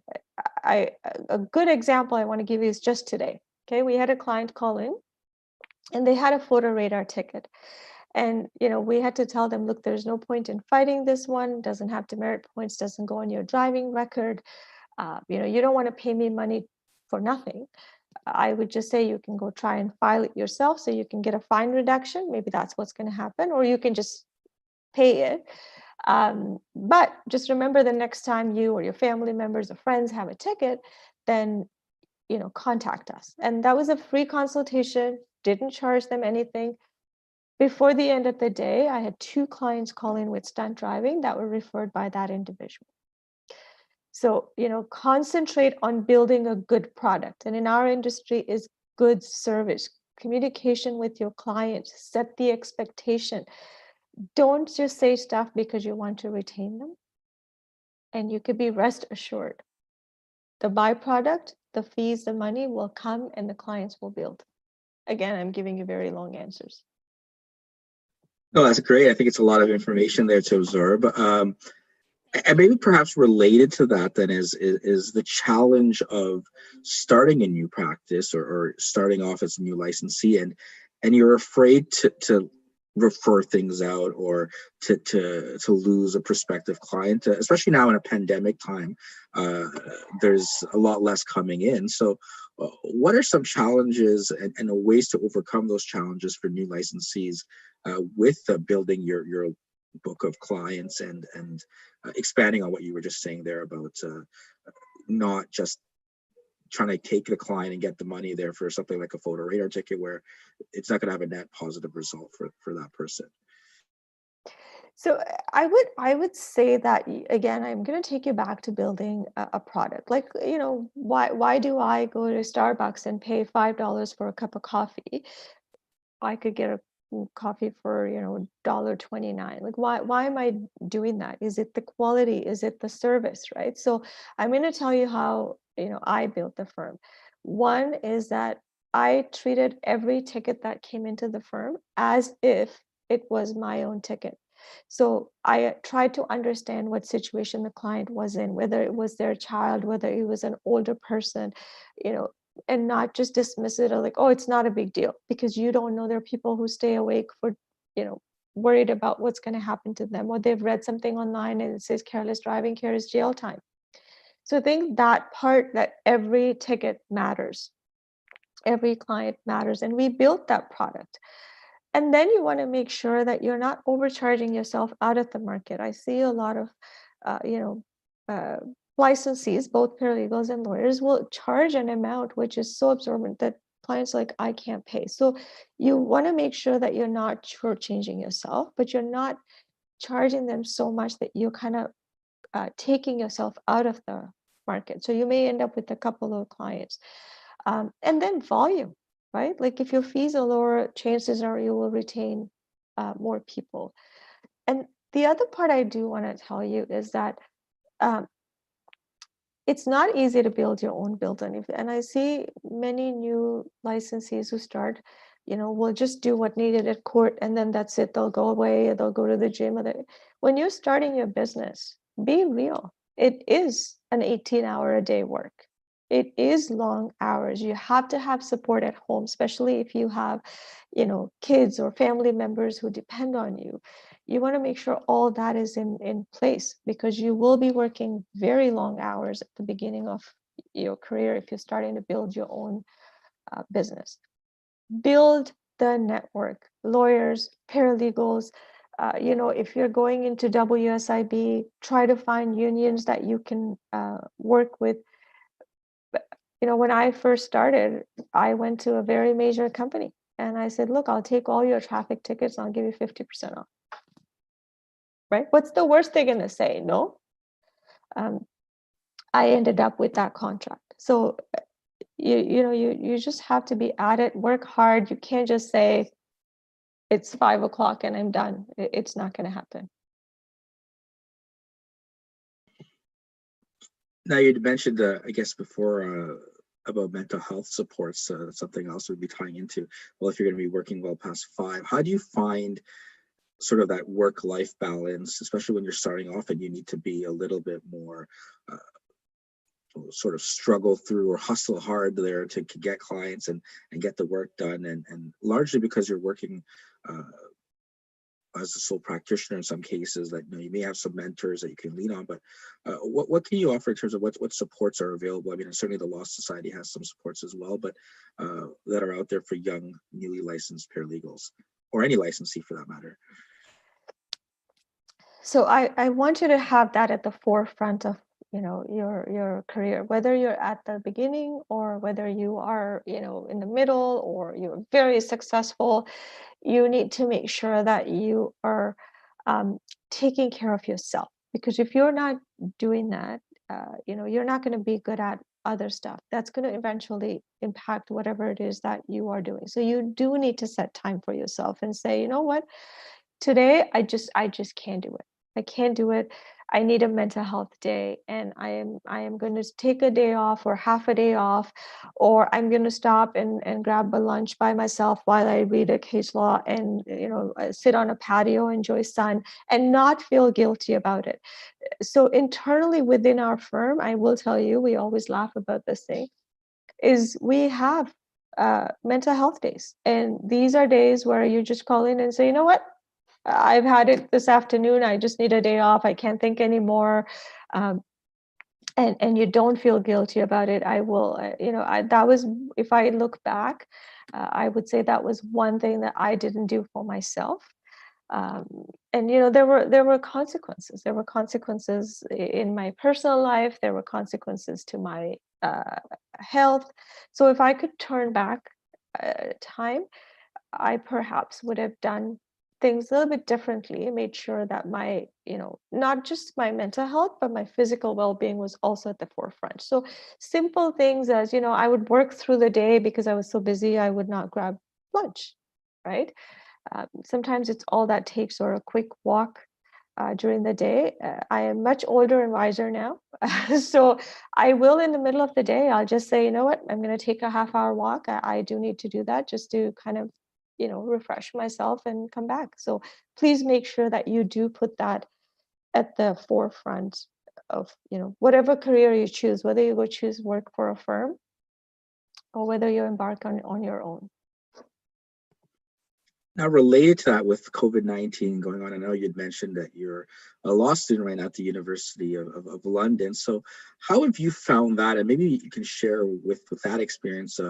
S2: a good example I want to give you is just today. Okay, we had a client call in, and they had a photo radar ticket. And we had to tell them, look, there's no point in fighting this one. Doesn't have demerit points, doesn't go on your driving record. You don't want to pay me money for nothing. I would just say you can go try and file it yourself so you can get a fine reduction. Maybe that's what's going to happen, or you can just pay it. But just remember, the next time you or your family members or friends have a ticket, then contact us. And that was a free consultation, didn't charge them anything. Before the end of the day, I had 2 clients call in with stunt driving that were referred by that individual. So, concentrate on building a good product. And in our industry is good service, communication with your clients, set the expectation. Don't just say stuff because you want to retain them. And you could be rest assured, the byproduct, the fees, the money will come and the clients will build. Again, I'm giving you very long answers.
S1: No, that's great. I think it's a lot of information there to absorb. And maybe perhaps related to that then is the challenge of starting a new practice or starting off as a new licensee, and you're afraid to refer things out or to lose a prospective client, especially now in a pandemic time. There's a lot less coming in. So what are some challenges and ways to overcome those challenges for new licensees with building your book of clients and expanding on what you were just saying there about not just trying to take the client and get the money there for something like a photo radar ticket, where it's not going to have a net positive result for that person?
S2: So I would say that, again, I'm going to take you back to building a product. Like, why do I go to Starbucks and pay $5 for a cup of coffee? I could get a coffee for $1.29. Like, why am I doing that? Is it the quality? Is it the service? Right? So I'm going to tell you how I built the firm. One is that I treated every ticket that came into the firm as if it was my own ticket. So I tried to understand what situation the client was in, whether it was their child, whether it was an older person, you know, and not just dismiss it or like, oh, it's not a big deal, because you don't know. There are people who stay awake for, worried about what's going to happen to them, or they've read something online and it says careless driving carries jail time. So I think that part, that every ticket matters, every client matters, and we built that product. And then you want to make sure that you're not overcharging yourself out of the market. I see a lot of, uh, you know, uh, licensees, both paralegals and lawyers, will charge an amount which is so absorbent that clients are like, I can't pay. So you want to make sure that you're not shortchanging yourself, but you're not charging them so much that you're kind of taking yourself out of the market. So you may end up with a couple of clients. And then volume, right? Like if your fees are lower, chances are you will retain more people. And the other part I do want to tell you is that um, it's not easy to build your own building. And I see many new licensees who start, will just do what needed at court, and then that's it. They'll go away, they'll go to the gym. When you're starting your business, be real. It is an 18-hour a day work. It is long hours. You have to have support at home, especially if you have, kids or family members who depend on you. You want to make sure all that is in place, because you will be working very long hours at the beginning of your career if you're starting to build your own business. Build the network, lawyers, paralegals. If you're going into WSIB, try to find unions that you can work with. When I first started, I went to a very major company and I said, look, I'll take all your traffic tickets and I'll give you 50% off. Right? What's the worst they're going to say? No. I ended up with that contract. So you just have to be at it, work hard. You can't just say it's 5 o'clock and I'm done. It's not going to happen.
S1: Now, you'd mentioned, I guess before, about mental health supports. Something else would be tying into, well, if you're going to be working well past 5, how do you find sort of that work-life balance, especially when you're starting off and you need to be a little bit more sort of struggle through or hustle hard there to get clients and get the work done, and largely because you're working as a sole practitioner in some cases, that you may have some mentors that you can lean on, but what can you offer in terms of what supports are available? I mean, certainly the Law Society has some supports as well, but that are out there for young, newly licensed paralegals, or any licensee for that matter.
S2: So I want you to have that at the forefront of your career, whether you're at the beginning or whether you are in the middle or you're very successful. You need to make sure that you are taking care of yourself, because if you're not doing that, you're not going to be good at other stuff that's going to eventually impact whatever it is that you are doing. So you do need to set time for yourself and say, you know what, today I just can't do it. I can't do it. I need a mental health day, and I am going to take a day off or half a day off, or I'm going to stop and grab a lunch by myself while I read a case law and sit on a patio, enjoy sun, and not feel guilty about it. So internally within our firm, I will tell you, we always laugh about this thing, is we have mental health days, and these are days where you just call in and say, you know what, I've had it this afternoon. I just need a day off. I can't think anymore. And you don't feel guilty about it. I will, that was, if I look back, I would say that was one thing that I didn't do for myself. And there were consequences. There were consequences in my personal life. There were consequences to my health. So if I could turn back time, I perhaps would have done things a little bit differently, made sure that my, not just my mental health, but my physical well-being was also at the forefront. So simple things as, I would work through the day because I was so busy, I would not grab lunch, right? Sometimes it's all that takes, or a quick walk. during the day. I am much older and wiser now. So I will, in the middle of the day, I'll just say, you know what, I'm going to take a half-hour walk. I do need to do that just to kind of, refresh myself and come back. So please make sure that you do put that at the forefront of, whatever career you choose, whether you go choose work for a firm or whether you embark on your own.
S1: Now, related to that, with COVID-19 going on, I know you'd mentioned that you're a law student right now at the University of London. So how have you found that? And maybe you can share with that experience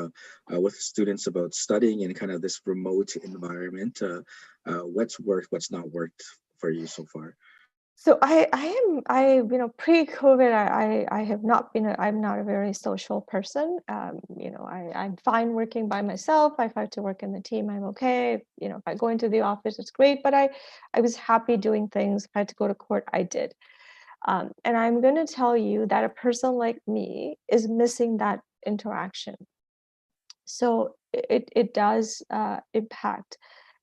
S1: with students about studying in kind of this remote environment. What's worked, what's not worked for you so far?
S2: So pre-COVID, I have not been, I'm not a very social person. I'm fine working by myself. If I have to work in the team, I'm okay. If I go into the office, it's great. But I was happy doing things. If I had to go to court, I did. And I'm going to tell you that a person like me is missing that interaction. So it does impact.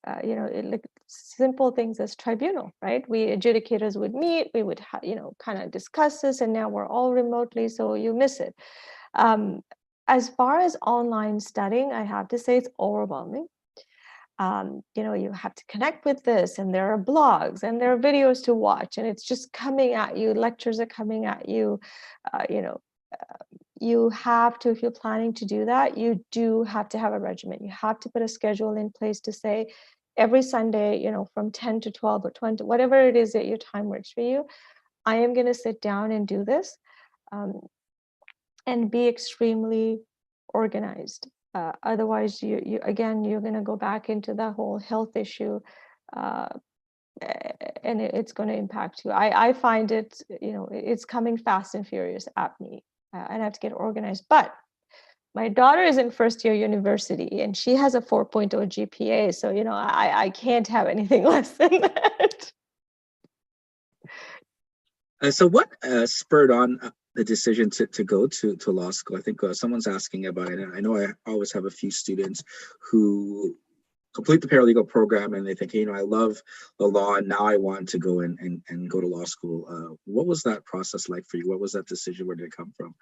S2: Like simple things as tribunal, right? We adjudicators would meet, we would, kind of discuss this, and now we're all remotely, so you miss it. As far as online studying, I have to say it's overwhelming. You have to connect with this, and there are blogs and there are videos to watch, and it's just coming at you. Lectures are coming at you. You have to, if you're planning to do that, you do have to have a regimen. You have to put a schedule in place to say every Sunday, from 10 to 12 or 20, whatever it is that your time works for you, I am going to sit down and do this, and be extremely organized. Otherwise, you're going to go back into that whole health issue, and it's going to impact you. I find it, it's coming fast and furious at me. And I have to get organized. But my daughter is in first year university and she has a 4.0 GPA. So, I can't have anything less than that.
S1: So what spurred on the decision to go to law school? I think someone's asking about it. And I know I always have a few students who complete the paralegal program and they think, hey, I love the law and now I want to go and go to law school. What was that process like for you? What was that decision? Where did it come from?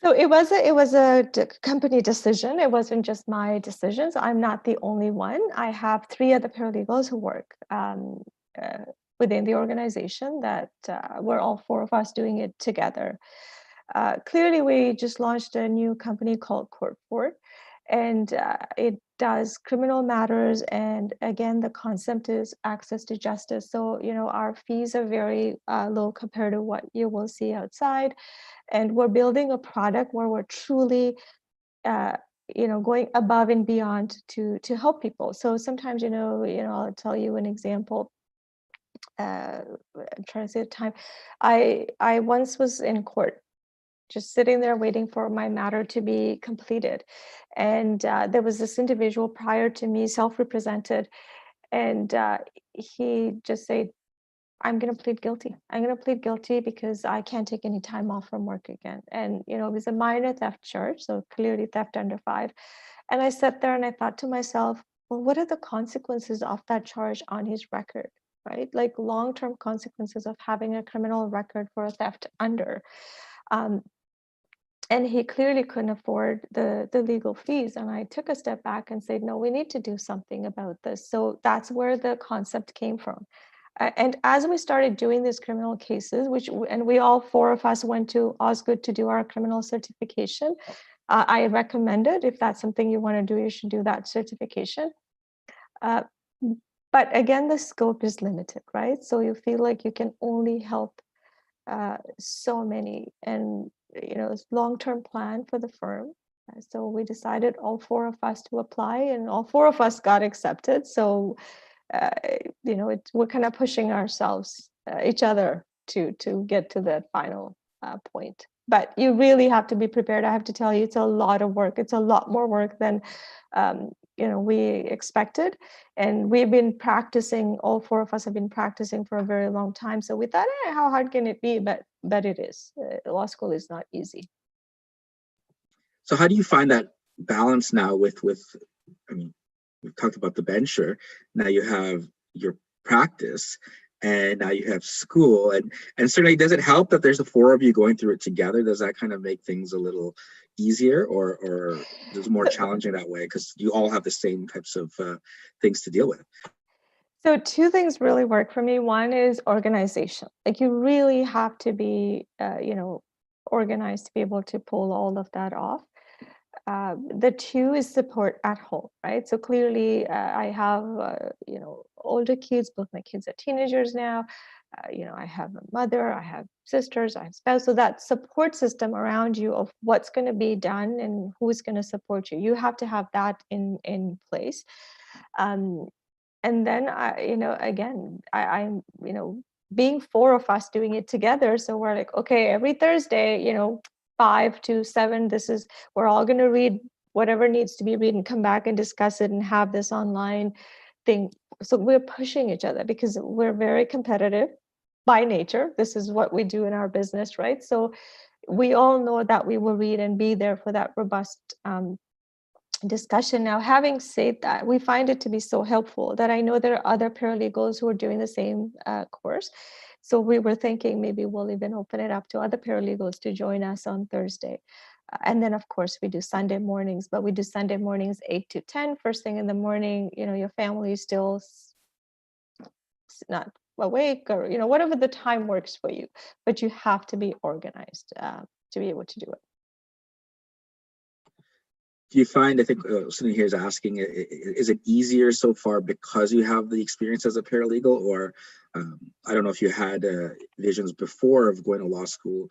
S2: So it was a company decision. It wasn't just my decisions. I'm not the only one. I have 3 other paralegals who work within the organization that we're all 4 of us doing it together. Clearly, we just launched a new company called Court4, and it does criminal matters. And again, the concept is access to justice. So, our fees are very low compared to what you will see outside. And we're building a product where we're truly, going above and beyond to help people. So sometimes, I'll tell you an example. I'm trying to say the time. I once was in court, just sitting there waiting for my matter to be completed. And there was this individual prior to me, self-represented, and he just said, I'm going to plead guilty. I'm going to plead guilty because I can't take any time off from work again. And, it was a minor theft charge, so clearly theft under 5. And I sat there and I thought to myself, well, what are the consequences of that charge on his record, right? Like long-term consequences of having a criminal record for a theft under. And he clearly couldn't afford the legal fees. And I took a step back and said, no, we need to do something about this. So that's where the concept came from. And as we started doing these criminal cases, and we all 4 of us went to Osgood to do our criminal certification. I recommend it. If that's something you want to do, you should do that certification. But again, the scope is limited, right? So you feel like you can only help so many, and it's long-term plan for the firm. So we decided, all 4 of us, to apply, and all 4 of us got accepted. So we're kind of pushing ourselves, each other, to get to that final point. But you really have to be prepared. I have to tell you, it's a lot of work. It's a lot more work than we expected. And we've been practicing, all 4 of us have been practicing for a very long time. So we thought, how hard can it be? But it is. Law school is not easy.
S1: So how do you find that balance now with we've talked about the bencher, now you have your practice, and now you have school, and certainly does it help that there's the four of you going through it together? Does that kind of make things a little easier, or is it more challenging that way because you all have the same types of things to deal with?
S2: So two things really work for me. One is organization. Like you really have to be, organized to be able to pull all of that off. The two is support at home, right? So clearly, I have, older kids. Both my kids are teenagers now. I have a mother, I have sisters, I have spouse. So that support system around you of what's going to be done and who's going to support you, you have to have that in place. Um, and then I'm being four of us doing it together, so we're like, okay, every Thursday, 5 to 7, we're all going to read whatever needs to be read and come back and discuss it and have this online thing. So we're pushing each other because we're very competitive by nature. This is what we do in our business, right? So we all know that we will read and be there for that robust discussion. Now, having said that, we find it to be so helpful that I know there are other paralegals who are doing the same course. So we were thinking maybe we'll even open it up to other paralegals to join us on Thursday. And then, of course, we do Sunday mornings, but we do Sunday mornings 8 to 10, first thing in the morning. Your family is still not awake, or whatever the time works for you, but you have to be organized to be able to do it.
S1: Do you find, I think somebody here is asking, is it easier so far because you have the experience as a paralegal, or I don't know if you had visions before of going to law school.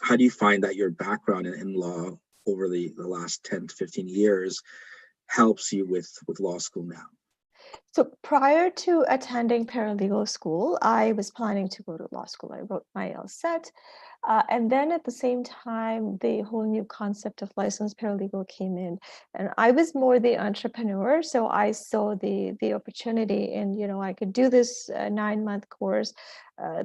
S1: How do you find that your background in law over the last 10 to 15 years helps you with law school now?
S2: So prior to attending paralegal school, I was planning to go to law school. I wrote my LSAT. And then at the same time, the whole new concept of licensed paralegal came in. And I was more the entrepreneur. So I saw the opportunity and, I could do this 9-month course.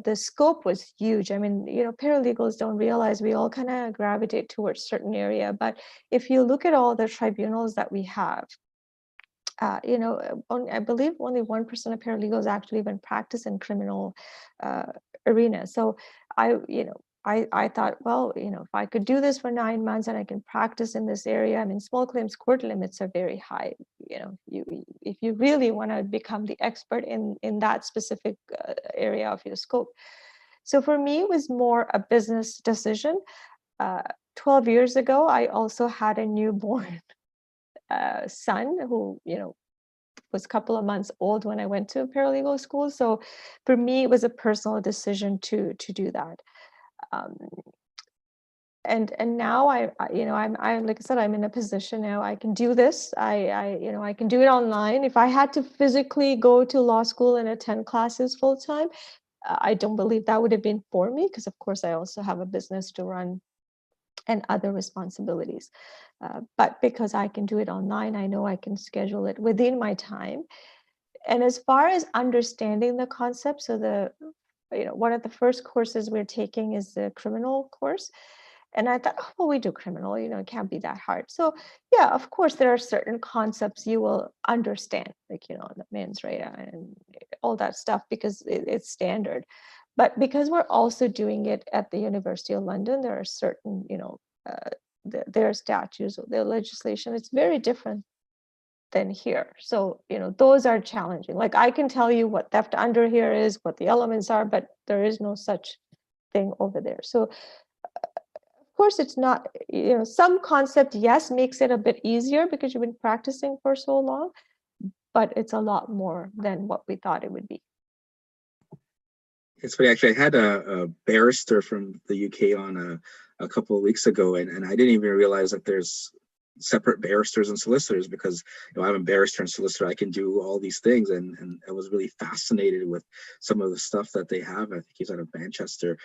S2: The scope was huge. I mean, paralegals don't realize we all kind of gravitate towards certain area. But if you look at all the tribunals that we have, I believe only 1% of paralegals actually even practice in criminal arena. So I thought, well, if I could do this for 9 months and I can practice in this area, I mean, small claims court limits are very high. If you really want to become the expert in that specific area of your scope. So for me, it was more a business decision. 12 years ago, I also had a newborn son who was a couple of months old when I went to paralegal school. So for me, it was a personal decision to do that. And now I'm like I said, I'm in a position now I can do this. I can do it online. If I had to physically go to law school and attend classes full time, I don't believe that would have been for me, because of course I also have a business to run and other responsibilities. But because I can do it online, I know I can schedule it within my time. And as far as understanding the concept, so one of the first courses we're taking is the criminal course. And I thought, oh, well, we do criminal, it can't be that hard. So yeah, of course, there are certain concepts you will understand, like, the mens rea and all that stuff, because it's standard. But because we're also doing it at the University of London, there are certain, their statutes or their legislation, it's very different than here. So, those are challenging. Like I can tell you what theft under here is, what the elements are, but there is no such thing over there. So of course it's not, some concept, yes, makes it a bit easier because you've been practicing for so long, but it's a lot more than what we thought it would be.
S1: It's funny, actually, I had a barrister from the UK on a couple of weeks ago, and I didn't even realize that there's separate barristers and solicitors, because I'm a barrister and solicitor. I can do all these things, and I was really fascinated with some of the stuff that they have. I think he's out of Manchester.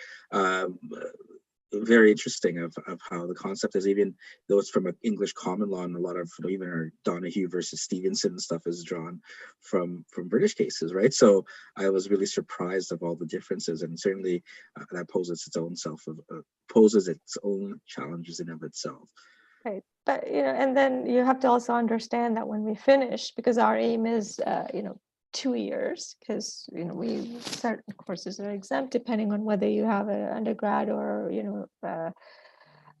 S1: Very interesting of how the concept is, even though it's from an English common law, and a lot of even our Donahue versus Stevenson stuff is drawn from British cases, right? So I was really surprised of all the differences, and certainly that poses its own challenges in of itself.
S2: Right. But, and then you have to also understand that when we finish, because our aim is, 2 years, because we certain courses are exempt depending on whether you have an undergrad or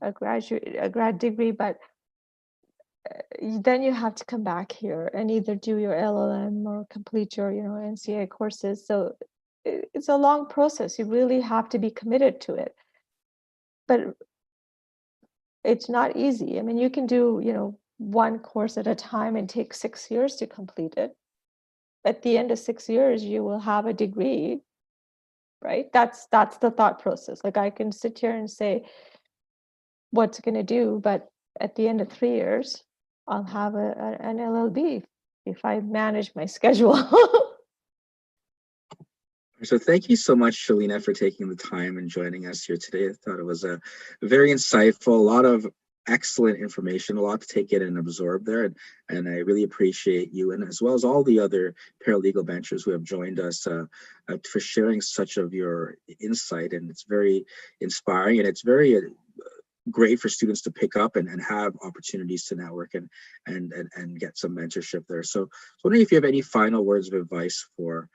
S2: a grad degree, but then you have to come back here and either do your LLM or complete your NCA courses. So it's a long process. You really have to be committed to it, but it's not easy. I mean, you can do one course at a time and take 6 years to complete it. At the end of 6 years, you will have a degree, right? That's the thought process. Like, I can sit here and say what's it going to do, but at the end of 3 years, I'll have an LLB if I manage my schedule.
S1: So thank you so much, Shelina, for taking the time and joining us here today. I thought it was a very insightful, a lot of excellent information, a lot to take in and absorb there. And I really appreciate you, and as well as all the other paralegal benchers who have joined us for sharing such of your insight. And it's very inspiring, and it's very great for students to pick up and have opportunities to network and get some mentorship there. So I was wondering if you have any final words of advice for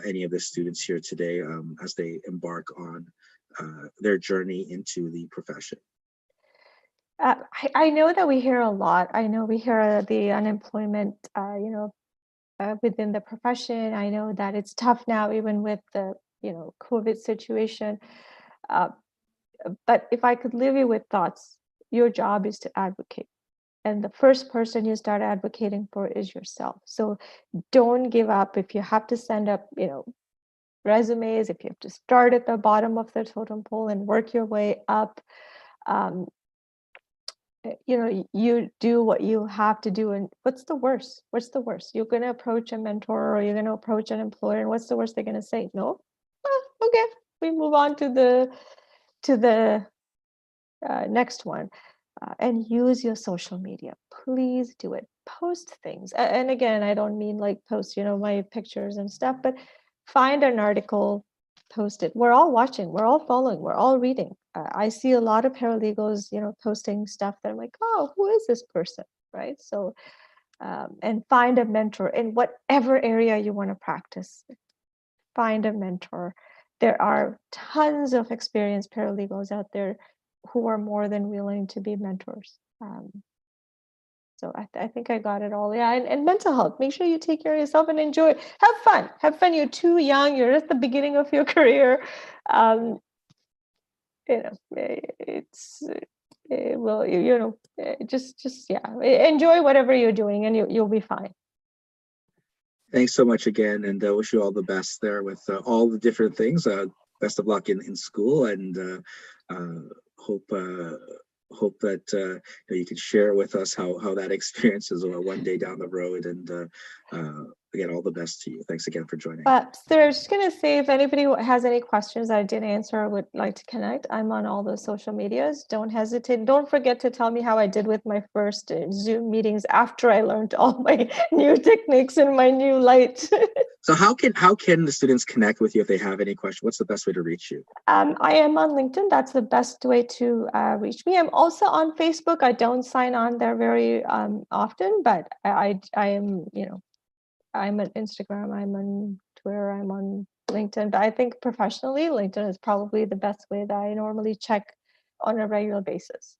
S1: any of the students here today as they embark on their journey into the profession.
S2: I know that we hear a lot. I know we hear the unemployment, within the profession. I know that it's tough now, even with the, COVID situation. But if I could leave you with thoughts, your job is to advocate. And the first person you start advocating for is yourself. So don't give up. If you have to send up, resumes, if you have to start at the bottom of the totem pole and work your way up, you do what you have to do. And what's the worst? You're going to approach a mentor or you're going to approach an employer, and what's the worst they're going to say? No? Okay, we move on to the next one. And use your social media. Please do it. Post things. And again, I don't mean like post, my pictures and stuff, but find an article, post it. We're all watching, we're all following, we're all reading. I see a lot of paralegals, posting stuff that I'm like, oh, who is this person, right? So, and find a mentor in whatever area you want to practice. Find a mentor. There are tons of experienced paralegals out there who are more than willing to be mentors. So I think I got it all. Yeah, and mental health. Make sure you take care of yourself and enjoy. Have fun. Have fun. You're too young. You're at the beginning of your career. Just enjoy whatever you're doing, and you'll be fine.
S1: Thanks so much again, and wish you all the best there with all the different things. Best of luck in school, and hope that you can share with us how that experience is one day down the road. And again, all the best to you. Thanks again for joining.
S2: So I was just going to say, if anybody has any questions I didn't answer or would like to connect, I'm on all the social medias. Don't hesitate. Don't forget to tell me how I did with my first Zoom meetings after I learned all my new techniques and my new light.
S1: So how can the students connect with you if they have any questions? What's the best way to reach you? I am on LinkedIn. That's the best way to reach me. I'm also on Facebook. I don't sign on there very often, but I am, I'm on Instagram, I'm on Twitter, I'm on LinkedIn. But I think professionally, LinkedIn is probably the best way that I normally check on a regular basis.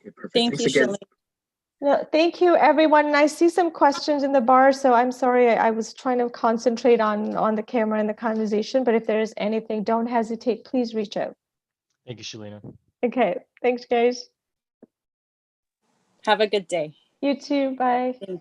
S1: Okay, perfect.
S4: Thank
S1: Thanks
S4: you,
S1: again.
S4: Shelina.
S2: No, thank you, everyone. And I see some questions in the bar, so I'm sorry. I was trying to concentrate on the camera and the conversation. But if there is anything, don't hesitate. Please reach out.
S5: Thank you, Shelina.
S2: Okay. Thanks, guys.
S4: Have a good day.
S2: You too. Bye.
S4: Thank you.